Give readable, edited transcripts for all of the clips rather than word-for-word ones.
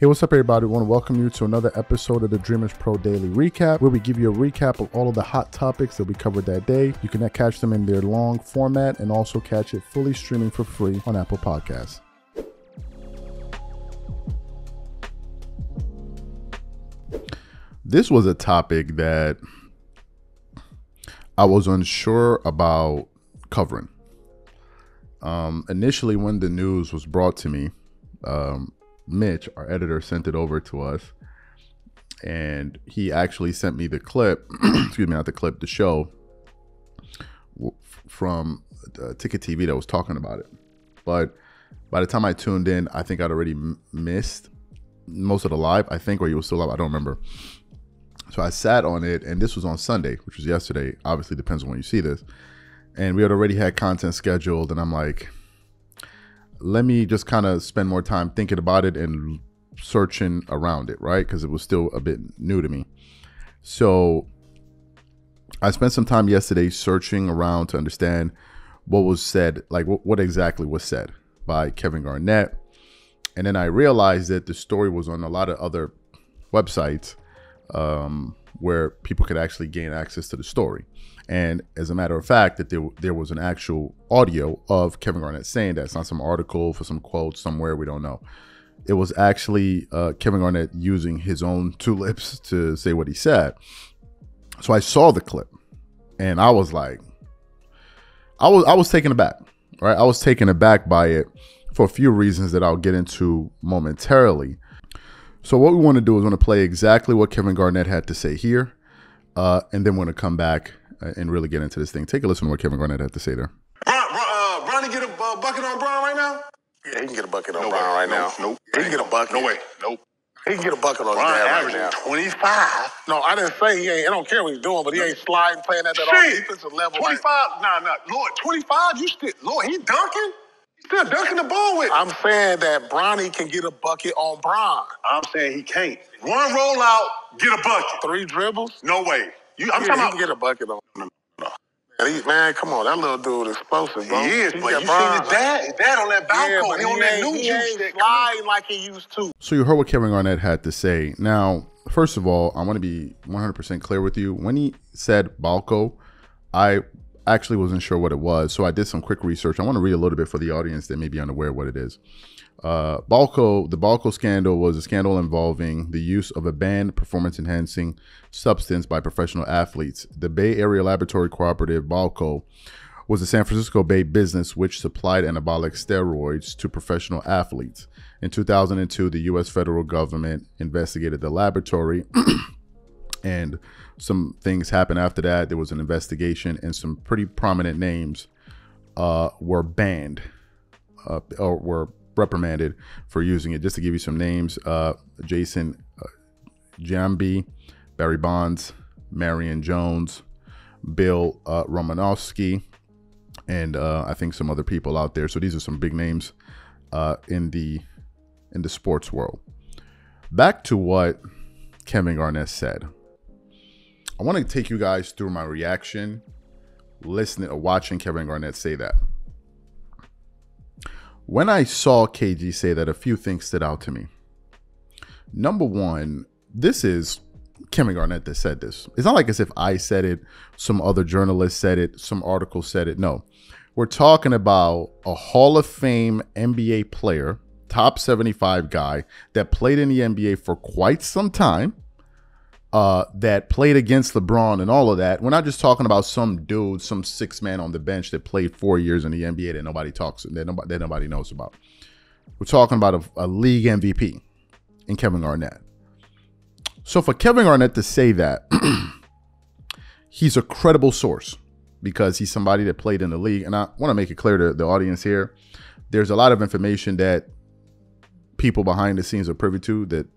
Hey, what's up, everybody? I want to welcome you to another episode of the Dreamerspro Daily Recap, where we give you a recap of all of the hot topics that we covered that day. You can catch them in their long format and also catch it fully streaming for free on Apple Podcasts. This was a topic that I was unsure about covering. Initially, when the news was brought to me, Mitch, our editor, sent it over to us, and he actually sent me the clip, excuse me, not the clip, the show from Ticket TV that was talking about it. But by the time I tuned in, I think I'd already missed most of the live, I think, or he was still live, I don't remember. So I sat on it, and this was on Sunday, which was yesterday. Obviously, depends on when you see this. And we had already had content scheduled, and I'm like, let me just kind of spend more time thinking about it and searching around it, right? Because it was still a bit new to me. So I spent some time yesterday searching around to understand what was said, like what exactly was said by Kevin Garnett. And then I realized that the story was on a lot of other websites where people could actually gain access to the story. And as a matter of fact, that there was an actual audio of Kevin Garnett saying that. It's not some article for some quote somewhere, we don't know. It was actually Kevin Garnett using his own two lips to say what he said. So I saw the clip, and I was like, I was taken aback, right? I was taken aback by it for a few reasons that I'll get into momentarily. So what we want to do is want to play exactly what Kevin Garnett had to say here, and then we're going to come back and really get into this thing. Take a listen to what Kevin Garnett had to say there. Bryant get a bucket on Bryant right now? Yeah, he can get a bucket on Bryant right now. Nope. He can get a bucket. No way. Nope. He can get a bucket on Bryant right now. 25. No, I didn't say he ain't. I don't care what he's doing, but he ain't sliding, playing at that all defensive level. 25. Nah. Lord, 25. You still, Lord, he dunking? He's still dunking the ball with. I'm saying that Bronny can get a bucket on Bryant. I'm saying he can't. One rollout, get a bucket. 3 dribbles? No way. I'm talking about. He can get a bucket on him. Man, come on, that little dude is explosive, bro. He is, but you seen his dad on that balcony. He on that new juice that sliding like he used to. So you heard what Kevin Garnett had to say. Now, first of all, I want to be 100% clear with you. When he said balco, I actually wasn't sure what it was, so I did some quick research. I want to read a little bit for the audience that may be unaware of what it is. The balco scandal was a scandal involving the use of a banned performance-enhancing substance by professional athletes. The Bay Area laboratory cooperative Balco was a San Francisco-based business which supplied anabolic steroids to professional athletes. In 2002, the U.S. federal government investigated the laboratory, and some things happened after that. There was an investigation, and some pretty prominent names were banned or were reprimanded for using it. Just to give you some names, Jason Giambi, Barry Bonds, Marion Jones, Bill Romanowski, and I think some other people out there. So these are some big names in the sports world. Back to what Kevin Garnett said. I want to take you guys through my reaction listening or watching Kevin Garnett say that. When I saw KG say that, a few things stood out to me. Number one, this is Kevin Garnett that said this. It's not like as if I said it, some other journalist said it, some article said it. No, we're talking about a Hall of Fame NBA player, top 75 guy that played in the NBA for quite some time, that played against LeBron and all of that. We're not just talking about some dude, some 6 man on the bench that played 4 years in the NBA that nobody talks, that nobody knows about. We're talking about a league MVP in Kevin Garnett. So for Kevin Garnett to say that, he's a credible source because he's somebody that played in the league. And I want to make it clear to the audience here, there's a lot of information that people behind the scenes are privy to that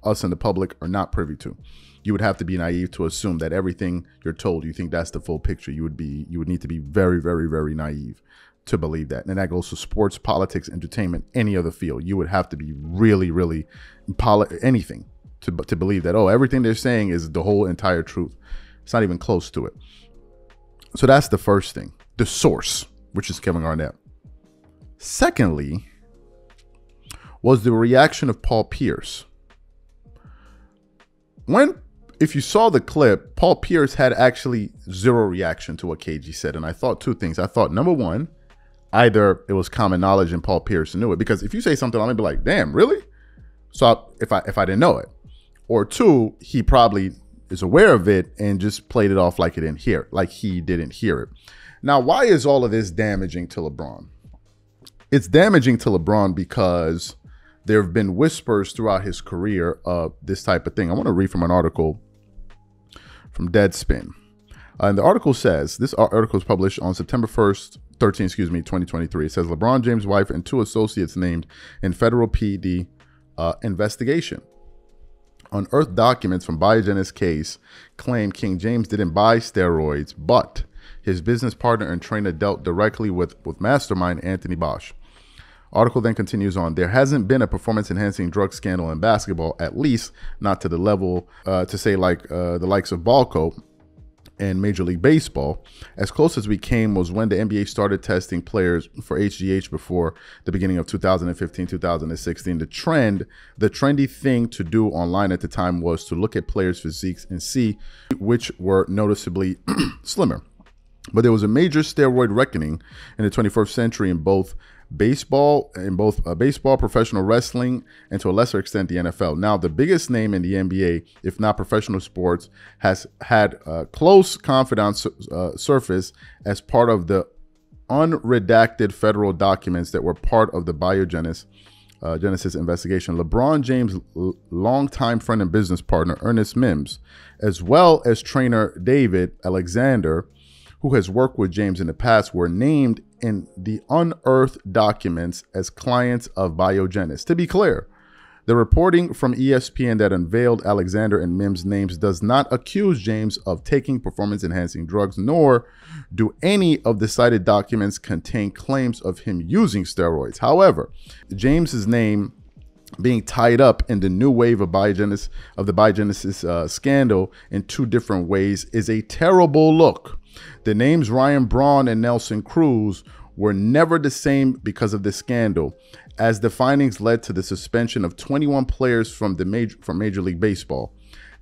us and the public are not privy to. You would have to be naive to assume that everything you're told, you think that's the full picture. You would need to be very, very, very naive to believe that. And that goes to sports, politics, entertainment, any other field. You would have to be really, really anything to believe that, oh, everything they're saying is the whole entire truth. It's not even close to it. So that's the first thing, the source, which is Kevin Garnett. Secondly, was the reaction of Paul Pierce. If you saw the clip, Paul Pierce had actually zero reaction to what KG said. And I thought two things. I thought, number one, either it was common knowledge and Paul Pierce knew it. Because if you say something, I'm going to be like, damn, really? So if I didn't know it. Or two, he probably is aware of it and just played it off like he didn't hear it. Now, why is all of this damaging to LeBron? It's damaging to LeBron because there have been whispers throughout his career of this type of thing. I want to read from an article from Deadspin. And the article says, this article is published on September 13, 2023. It says, LeBron James' wife and two associates named in federal PD investigation. Unearthed documents from Biogen's case claim King James didn't buy steroids, but his business partner and trainer dealt directly with mastermind Anthony Bosch. Article then continues on. There hasn't been a performance-enhancing drug scandal in basketball, at least not to the level to say like the likes of Balco and Major League Baseball. As close as we came was when the NBA started testing players for HGH before the beginning of 2015, 2016. The trendy thing to do online at the time was to look at players' physiques and see which were noticeably slimmer. But there was a major steroid reckoning in the 21st century in both baseball, professional wrestling, and to a lesser extent the NFL. Now, the biggest name in the NBA, if not professional sports, has had close confidence surface as part of the unredacted federal documents that were part of the Biogenesis investigation. LeBron James' longtime friend and business partner, Ernest Mims, as well as trainer David Alexander, who has worked with James in the past, were named in the unearthed documents as clients of Biogenesis. To be clear, the reporting from ESPN that unveiled Alexander and Mims' names does not accuse James of taking performance-enhancing drugs, nor do any of the cited documents contain claims of him using steroids. However, James's name being tied up in the new wave of the Biogenesis scandal in two different ways is a terrible look. The names Ryan Braun and Nelson Cruz were never the same because of this scandal, as the findings led to the suspension of 21 players from Major League Baseball.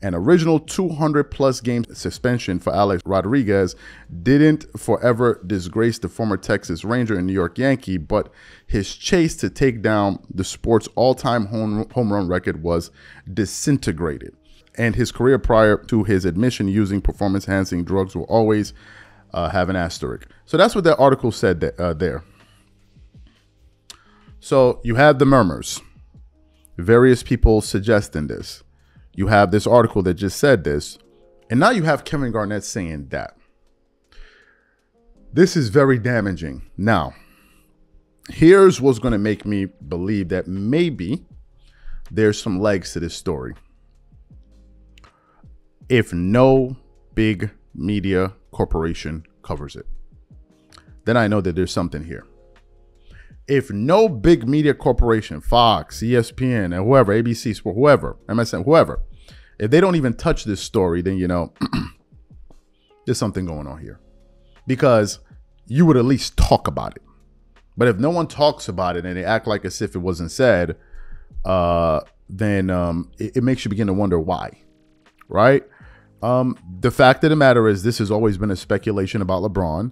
An original 200-plus game suspension for Alex Rodriguez didn't forever disgrace the former Texas Ranger and New York Yankee, but his chase to take down the sport's all-time home run record was disintegrated. And his career prior to his admission using performance-enhancing drugs will always have an asterisk. So that's what that article said there. So you have the murmurs, various people suggesting this. You have this article that just said this. And now you have Kevin Garnett saying that. This is very damaging. Now, here's what's going to make me believe that maybe there's some legs to this story. If no big media corporation covers it, then I know that there's something here. If no big media corporation, Fox, ESPN, and whoever, ABC Sport, whoever, MSN, whoever, if they don't even touch this story, then, you know, there's something going on here. Because you would at least talk about it. But if no one talks about it and they act like as if it wasn't said, then it makes you begin to wonder why, right? The fact of the matter is this has always been a speculation about LeBron,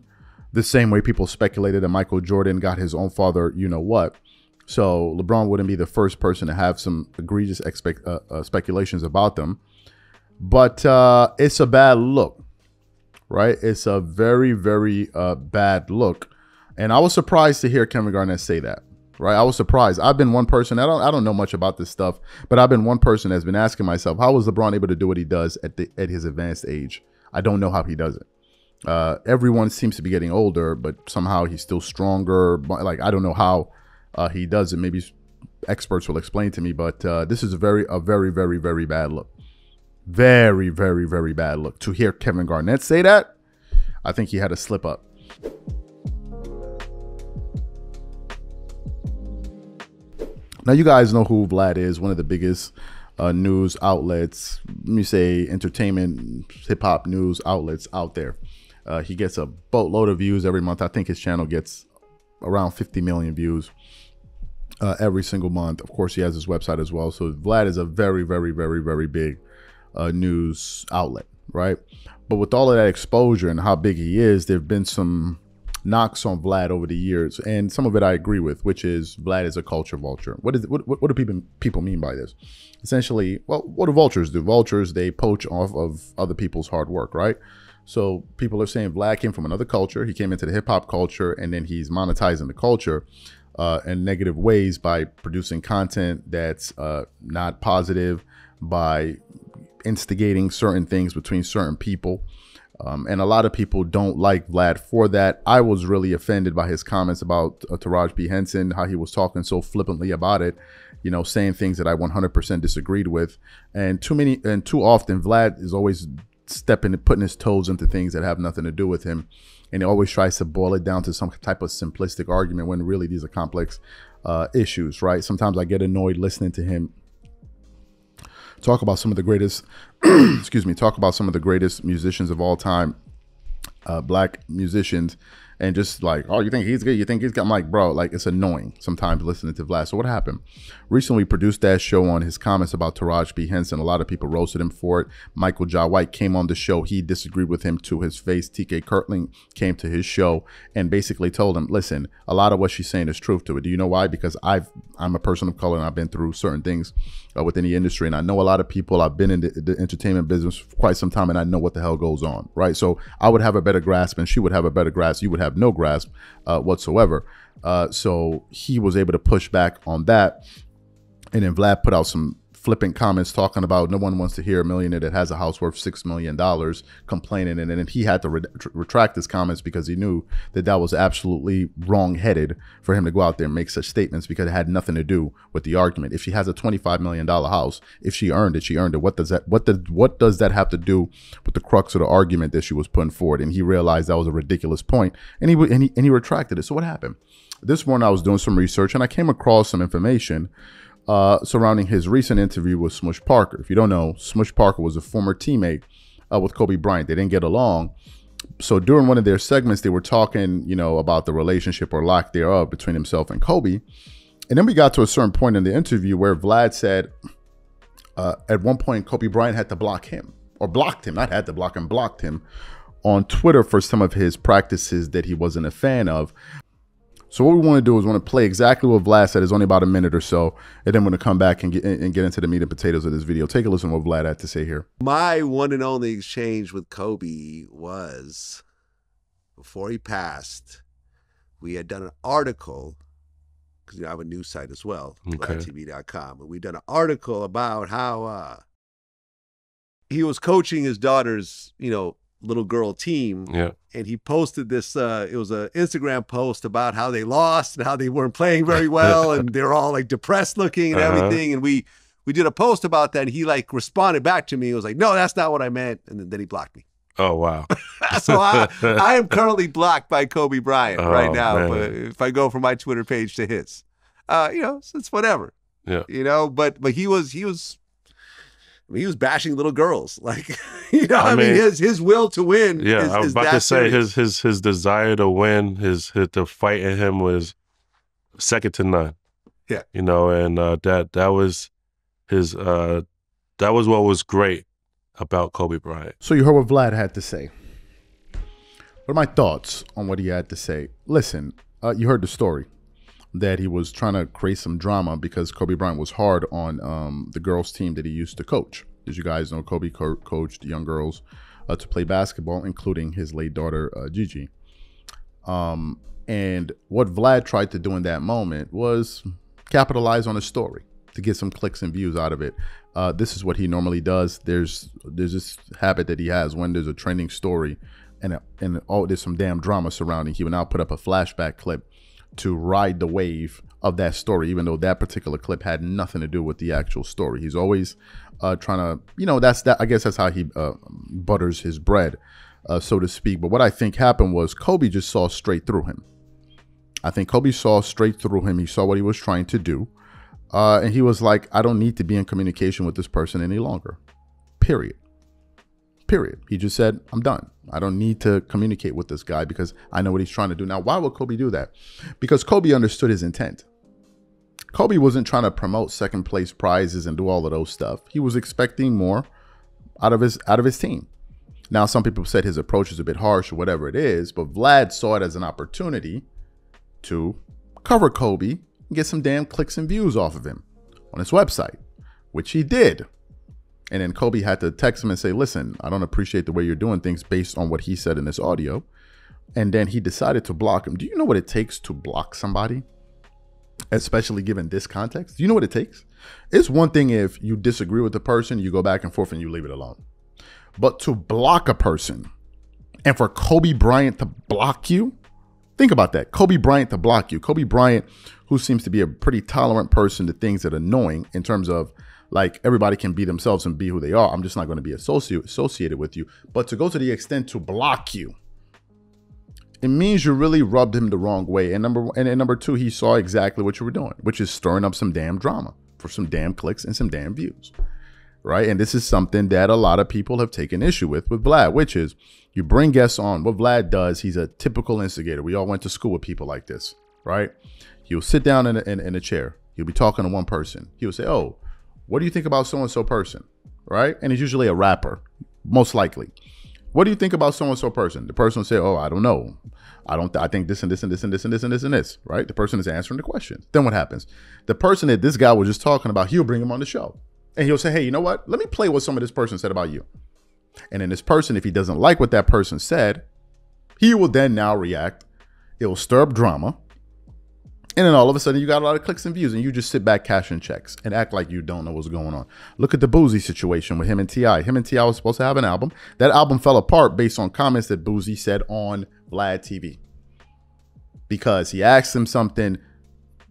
the same way people speculated that Michael Jordan got his own father, you know what. So LeBron wouldn't be the first person to have some egregious speculations about them. But it's a bad look, right? It's a very, very bad look. And I was surprised to hear Kevin Garnett say that, right? I was surprised. I've been one person, I don't know much about this stuff, but I've been one person that's been asking myself, how was LeBron able to do what he does at his advanced age? I don't know how he does it. Everyone seems to be getting older, but somehow he's still stronger. Like, I don't know how he does it. Maybe experts will explain to me, but this is a very, very, very bad look. Very, very, very bad look. To hear Kevin Garnett say that, I think he had a slip up. Now, you guys know who Vlad is, one of the biggest news outlets, let me say entertainment, hip-hop news outlets out there. He gets a boatload of views every month. I think his channel gets around 50 million views. every single month. Of course, he has his website as well. So Vlad is a very, very, very, very big news outlet, right? But with all of that exposure and how big he is, there have been some knocks on Vlad over the years, and some of it I agree with, which is Vlad is a culture vulture. What do people mean by this? Essentially, well, what do vultures do? Vultures, they poach off of other people's hard work, right? So people are saying Vlad came from another culture. He came into the hip hop culture, and then he's monetizing the culture in negative ways by producing content that's not positive, by instigating certain things between certain people. And a lot of people don't like Vlad for that. I was really offended by his comments about Taraji P. Henson, how he was talking so flippantly about it, you know, saying things that I 100% disagreed with. And too often, Vlad is always putting his toes into things that have nothing to do with him. And he always tries to boil it down to some type of simplistic argument when really these are complex issues, right? Sometimes I get annoyed listening to him talk about some of the greatest, talk about some of the greatest musicians of all time, black musicians, and just like, oh, you think he's good? You think he's got? I'm like, bro, like, it's annoying sometimes listening to Vlad. So what happened? Recently produced that show on his comments about Taraji P. Henson. A lot of people roasted him for it. Michael Jai White came on the show. He disagreed with him to his face. TK Kirtling came to his show and basically told him, listen, a lot of what she's saying is truth to it. Do you know why? Because I'm a person of color and I've been through certain things within the industry, and I know a lot of people. I've been in the entertainment business for quite some time, and I know what the hell goes on, right? So I would have a better grasp, and she would have a better grasp. You would have no grasp whatsoever. So he was able to push back on that, and then Vlad put out some flippant comments talking about no one wants to hear a millionaire that has a house worth $6 million complaining, and then he had to retract his comments because he knew that that was absolutely wrong-headed for him to go out there and make such statements, because it had nothing to do with the argument. If she has a $25 million house, if she earned it, she earned it. What does that have to do with the crux of the argument that she was putting forward? And he realized that was a ridiculous point, and he retracted it. So what happened? This morning I was doing some research and I came across some information surrounding his recent interview with Smush Parker. If you don't know, Smush Parker was a former teammate with Kobe Bryant. They didn't get along. So during one of their segments, they were talking, you know, about the relationship or lack thereof between himself and Kobe. And then we got to a certain point in the interview where Vlad said at one point Kobe Bryant had to block him, or blocked him, not had to block him, blocked him on Twitter for some of his practices that he wasn't a fan of. So what we want to do is want to play exactly what Vlad said. It's only about a minute or so, and then we're going to come back and get into the meat and potatoes of this video. Take a listen to what Vlad had to say here. My one and only exchange with Kobe was before he passed. We had done an article, because I have a news site as well, Vladtv.com, and we'd done an article about how he was coaching his daughter's, you know, little girl team. Yeah. And he posted this, it was an Instagram post about how they lost and how they weren't playing very well and they're all like depressed looking and everything. And we did a post about that, and he like responded back to me. He was like, no, that's not what I meant. And then he blocked me. Oh, wow. So I am currently blocked by Kobe Bryant right now. But if I go from my Twitter page to his, you know, it's whatever. Yeah. You know, but he was bashing little girls, like, you know. I mean, his will to win. Yeah, I was about to say serious. his desire to win, the fight in him was second to none. Yeah, you know, and that was his that was what was great about Kobe Bryant. So you heard what Vlad had to say. What are my thoughts on what he had to say? Listen, you heard the story that he was trying to create some drama because Kobe Bryant was hard on the girls' team that he used to coach. As you guys know, Kobe coached young girls to play basketball, including his late daughter, Gigi. And what Vlad tried to do in that moment was capitalize on a story to get some clicks and views out of it. This is what he normally does. There's this habit that he has when there's a trending story and there's some damn drama surrounding. He will now put up a flashback clip to ride the wave of that story, even though that particular clip had nothing to do with the actual story. He's always trying to, you know, I guess that's how he butters his bread, so to speak. But what I think happened was Kobe just saw straight through him. I think Kobe saw straight through him. He saw what he was trying to do. And he was like, I don't need to be in communication with this person any longer. Period. He just said, I'm done. I don't need to communicate with this guy because I know what he's trying to do. Now, why would Kobe do that? Because Kobe understood his intent. Kobe wasn't trying to promote second place prizes and do all of those stuff. He was expecting more out of his team. Now, some people said his approach is a bit harsh or whatever it is, but Vlad saw it as an opportunity to cover Kobe and get some damn clicks and views off of him on his website, which he did. And then Kobe had to text him and say, listen, I don't appreciate the way you're doing things based on what he said in this audio. And then he decided to block him. Do you know what it takes to block somebody? Especially given this context. Do you know what it takes? It's one thing if you disagree with the person, you go back and forth and you leave it alone. But to block a person and for Kobe Bryant to block you, think about that. Kobe Bryant to block you. Kobe Bryant, who seems to be a pretty tolerant person to things that are annoying in terms of like everybody can be themselves and be who they are. I'm just not going to be associated with you. But to go to the extent to block you, it means you really rubbed him the wrong way. And number two, he saw exactly what you were doing, which is stirring up some damn drama for some damn clicks and some damn views. Right. And this is something that a lot of people have taken issue with Vlad, which is you bring guests on. What Vlad does, he's a typical instigator. We all went to school with people like this. Right. He'll sit down in a chair. He'll be talking to one person. He'll say, oh, what do you think about so-and-so person? Right. And he's usually a rapper, most likely. What do you think about so-and-so person? The person will say, oh, I don't know. I think this and this and this and this and this and this and this, right? The person is answering the question. Then what happens? The person that this guy was just talking about, he'll bring him on the show. And he'll say, hey, you know what? Let me play what some of this person said about you. And then this person, if he doesn't like what that person said, he will then now react. It will stir up drama. And then all of a sudden you got a lot of clicks and views and you just sit back cashing checks and act like you don't know what's going on. Look at the Boozy situation with him and T.I. Him and T.I. was supposed to have an album. That album fell apart based on comments that Boozy said on Vladtv. Because he asked him something,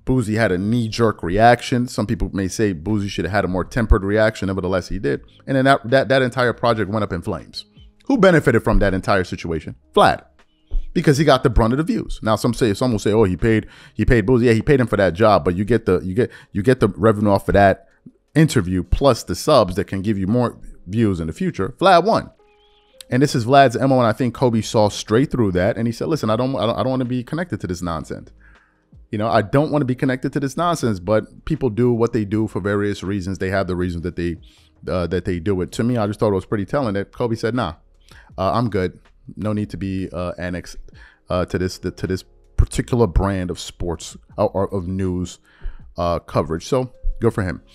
Boozy had a knee-jerk reaction. Some people may say Boozy should have had a more tempered reaction. Nevertheless, he did. And then that entire project went up in flames. Who benefited from that entire situation? Vlad. Because he got the brunt of the views. Now some will say, oh, he paid Boozy. Yeah, he paid him for that job, but you get the revenue off of that interview plus the subs that can give you more views in the future. Vlad won. And this is Vlad's MO, and I think Kobe saw straight through that and he said, listen, I don't want to be connected to this nonsense. You know, I don't want to be connected to this nonsense, but people do what they do for various reasons. They have the reasons that they do it. To me, I just thought it was pretty telling that Kobe said, nah, I'm good. No need to be annexed to this particular brand of sports or of news coverage. So good for him.